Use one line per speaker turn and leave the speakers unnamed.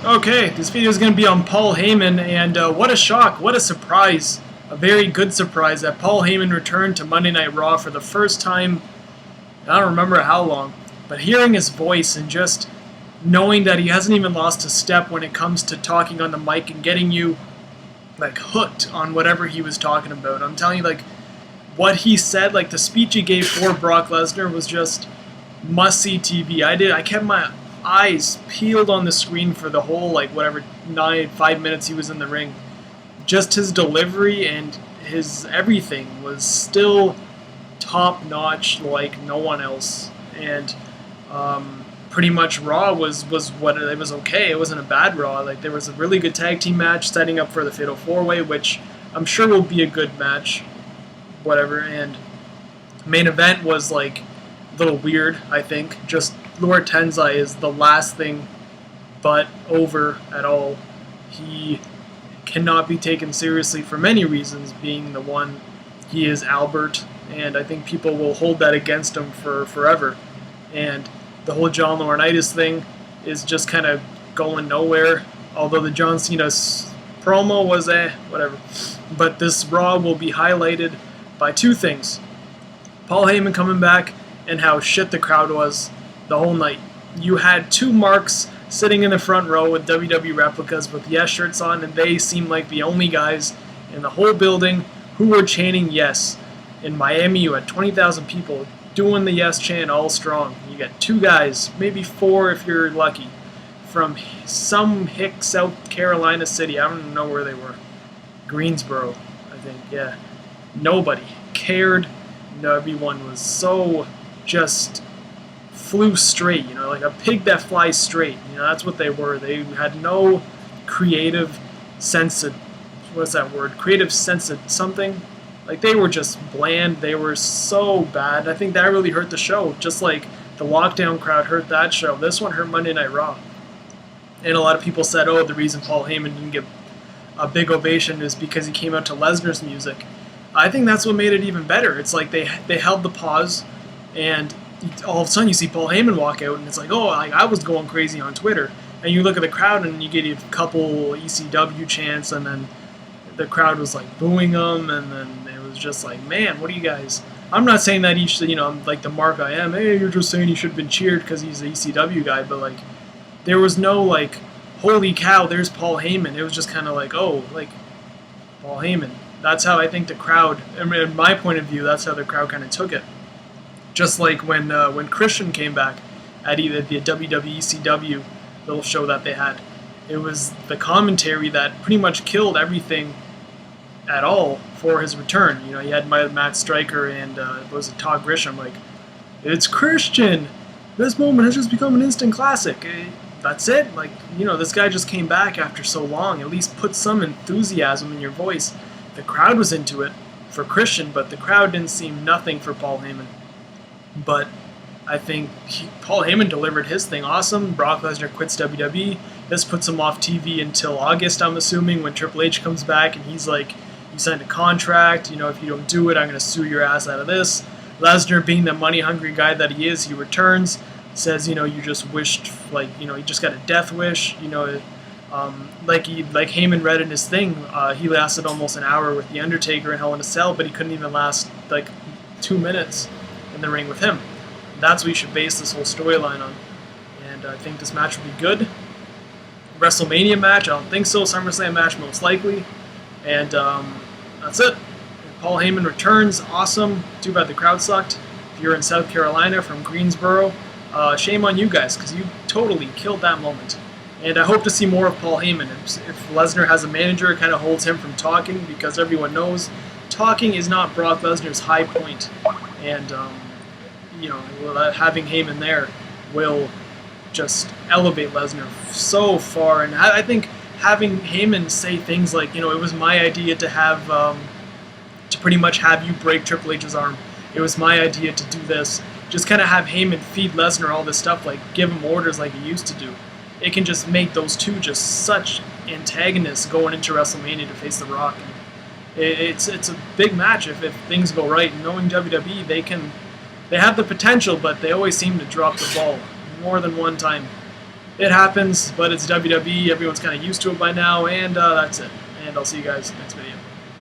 Okay, this video is going to be on Paul Heyman, and what a shock, what a surprise. A very good surprise that Paul Heyman returned to Monday Night Raw for the first time, I don't remember how long, but hearing his voice and just knowing that he hasn't even lost a step when it comes to talking on the mic and getting you like hooked on whatever he was talking about. I'm telling you, like, what he said, like the speech he gave for Brock Lesnar was just must-see TV. I kept my eyes peeled on the screen for the whole, like, whatever 5 minutes he was in the ring. Just his delivery and his everything was still top-notch like no one else. And pretty much Raw was what it was. Okay, it wasn't a bad Raw. Like, there was a really good tag team match setting up for the Fatal 4-Way, which I'm sure will be a good match, whatever. And main event was like a little weird, I think. Just Lord Tensai is the last thing but over at all. He cannot be taken seriously for many reasons, being the one he is Albert, and I think people will hold that against him for forever. And the whole John Laurinaitis thing is just kind of going nowhere, although the John Cena promo was whatever. But this Raw will be highlighted by two things: Paul Heyman coming back and how shit the crowd was the whole night. You had two marks sitting in the front row with WWE replicas with yes shirts on, and they seemed like the only guys in the whole building who were chanting yes. In Miami, you had 20,000 people doing the yes chant all strong. You got two guys, maybe four if you're lucky, from some hick South Carolina city. I don't even know where they were. Greensboro, I think, yeah. Nobody cared. No, everyone was so just flew straight, you know, like a pig that flies straight. You know, that's what they were. They had no creative sense of, what's that word? Creative sense of something. Like, they were just bland. They were so bad. I think that really hurt the show. Just like the lockdown crowd hurt that show. This one hurt Monday Night Raw. And a lot of people said, oh, the reason Paul Heyman didn't get a big ovation is because he came out to Lesnar's music. I think that's what made it even better. It's like they held the pause, and all of a sudden you see Paul Heyman walk out, and it's like, oh, like, I was going crazy on Twitter. And you look at the crowd, and you get a couple ECW chants, and then the crowd was like booing him, and then it was just like, man, what are you guys? I'm not saying that each, you know, I'm like the mark I am. Hey, you're just saying he should have been cheered because he's an ECW guy, but like, there was no like, holy cow, there's Paul Heyman. It was just kind of like, oh, like, Paul Heyman. That's how I think the crowd, in my point of view, that's how the crowd kind of took it. Just like when Christian came back at either the WWE CW little show that they had. It was the commentary that pretty much killed everything at all for his return. You know, he had Matt Stryker and was it Todd Grisham, like, it's Christian! This moment has just become an instant classic. That's it. Like, you know, this guy just came back after so long. At least put some enthusiasm in your voice. The crowd was into it for Christian, but the crowd didn't seem nothing for Paul Heyman. But I think Paul Heyman delivered his thing awesome. Brock Lesnar quits WWE. This puts him off TV until August, I'm assuming, when Triple H comes back and he's like, you signed a contract, you know, if you don't do it, I'm going to sue your ass out of this. Lesnar, being the money-hungry guy that he is, he returns, says, you know, you just wished, like, you know, you just got a death wish, you know, like Heyman read in his thing, he lasted almost an hour with The Undertaker in Hell in a Cell, but he couldn't even last, like, 2 minutes in the ring with him. That's what you should base this whole storyline on. And I think this match will be good. WrestleMania match, I don't think so. SummerSlam match, most likely. And that's it. Paul Heyman returns, awesome. Too bad the crowd sucked. If you're in South Carolina from Greensboro, shame on you guys, because you totally killed that moment. And I hope to see more of Paul Heyman. If Lesnar has a manager, it kind of holds him from talking, because everyone knows talking is not Brock Lesnar's high point. And, you know, having Heyman there will just elevate Lesnar so far. And I think having Heyman say things like, you know, it was my idea to have, to pretty much have you break Triple H's arm. It was my idea to do this. Just kind of have Heyman feed Lesnar all this stuff, like give him orders like he used to do. It can just make those two just such antagonists going into WrestleMania to face The Rock. And it's a big match if things go right. And knowing WWE, they have the potential, but they always seem to drop the ball more than one time. It happens, but it's WWE. Everyone's kind of used to it by now, and that's it. And I'll see you guys next video.